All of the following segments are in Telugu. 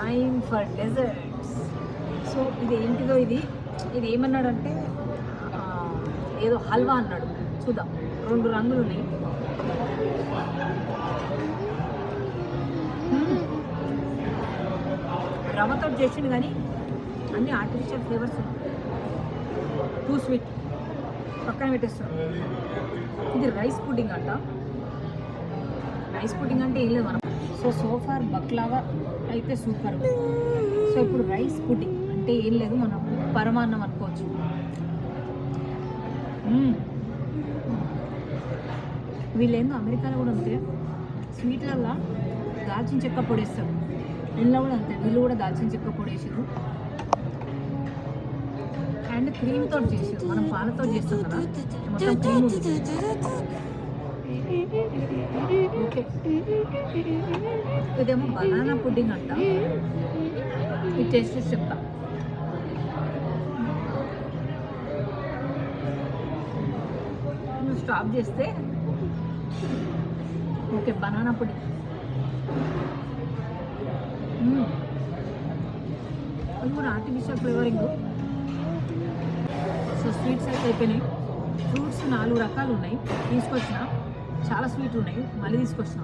Time for desserts. సో ఇది ఏంటిదో ఇది ఏమన్నాడంటే ఏదో హల్వా అన్నాడు. చూద్దాం. 2 రంగులు ఉన్నాయి. రవ్వతో చేసిండు కానీ అన్ని ఆర్టిఫిషియల్ ఫ్లేవర్స్ టూ స్వీట్. పక్కన పెట్టేస్తాం. ఇది రైస్ పుడ్డింగ్ అంట. రైస్ పుడ్డింగ్ అంటే ఏం లేదు మనం. సోఫార్ బక్లావా అయితే సూపర్. సో ఇప్పుడు రైస్ పుడ్డింగ్ అంటే ఏం లేదు, మనం పరమాన్నం అనుకోవచ్చు. వీళ్ళేందో అమెరికాలో కూడా అంతే, స్వీట్లల్లో దాల్చిన చెక్క పొడేస్తారు. ఇంట్లో కూడా అంతే, వీళ్ళు కూడా దాల్చిన చెక్క పొడేసారు. అండ్ క్రీమ్తో చేసారు. మనం పాలతో చేస్తాం కదా, మొత్తం క్రీమ్ ఉంది. ఓకే, ఇదేమో బనానా పుడ్డింగ్ అంట. ఇది టేస్ట్ చేసి చెప్తా. నువ్వు స్టాప్ చేస్తే ఓకే, బనానా పుడ్డింగ్. అది కూడా ఆర్టిఫిషియల్ ఫ్లేవరింగ్. సో స్వీట్స్ అయితే అయిపోయినాయి. ఫ్రూట్స్ 4 రకాలు ఉన్నాయి. తీసుకొచ్చిన చాలా స్వీట్ ఉన్నాయి, మళ్ళీ తీసుకొచ్చిన.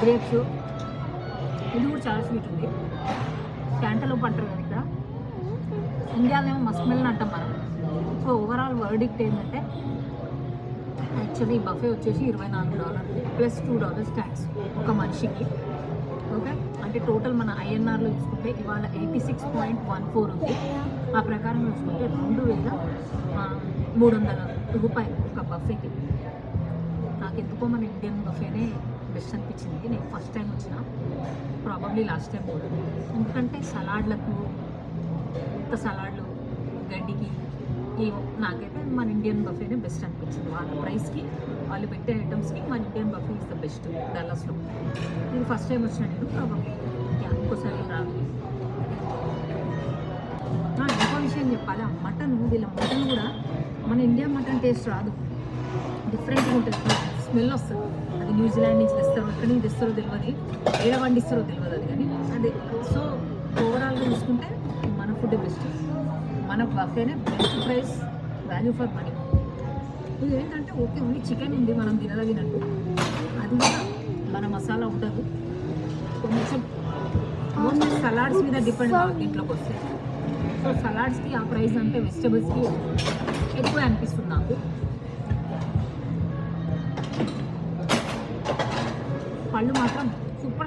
గ్రేప్స్, ఇది కూడా చాలా స్వీట్ ఉంది. క్యాంటలోప్ అంటారు కదా ఇక్కడ, ఇండియాలో ఏమో మస్క్ మెలన్ అంటాం మనం. సో ఓవరాల్ వర్డిక్ట్ ఏంటంటే యాక్చువల్లీ బఫే వచ్చేసి $24 ప్లస్ $2 ట్యాక్స్ ఒక మనిషికి. ఓకే, అంటే టోటల్ మన ఐఎన్ఆర్లో చూసుకుంటే ఇవాళ 86.14 ఉంది. ఆ ప్రకారం చూసుకుంటే 2300 ఒక బఫేకి. నాకు ఎందుకో మన ఇండియన్ బఫేనే బెస్ట్ అనిపించింది. నేను ఫస్ట్ టైం వచ్చిన, ప్రాబబ్లీ లాస్ట్ టైం కూడా. ఎందుకంటే సలాడ్లకు ఇంత సలాడ్లు గడ్డికి నాకైతే మన ఇండియన్ బఫేనే బెస్ట్ అనిపించింది. వాళ్ళ ప్రైస్కి, వాళ్ళు పెట్టే ఐటమ్స్కి మన Indian buffet is the best డల్లాస్లో. ఇది ఫస్ట్ టైం వచ్చిన నేను, ప్రాబబ్లీ ఇంకోసారి రాదు. ఇంకో విషయం చెప్పాలి, వీళ్ళ మటన్ కూడా మన ఇండియా మటన్ టేస్ట్ రాదు, డిఫరెంట్గా ఉంటుంది. స్మెల్ వస్తుంది. అది న్యూజిలాండ్ నుంచి తెస్తారో, ఎక్కడి నుంచి తెస్తారో తెలియదు, ఏడ పండిస్తారో తెలియదు అది. కానీ అదే. సో ఓవరాల్గా చూసుకుంటే మన ఫుడ్ బెస్ట్, మన బఫేనే best price, value for money. ఇది ఏంటంటే ఓకే, ఓన్లీ చికెన్ ఉంది మనం తినదగినట్టు, అది కూడా మన మసాలా ఉండదు. కొంచెం మోస్ట్లీ సలాడ్స్ మీద డిపెండ్ కావాలి దీంట్లోకి వస్తే. సో సలాడ్స్కి ఆ ప్రైస్ అంటే వెజిటబుల్స్కి ఎక్కువ అనిపిస్తుంది నాకు. పళ్ళు మాత్రం సూపర్.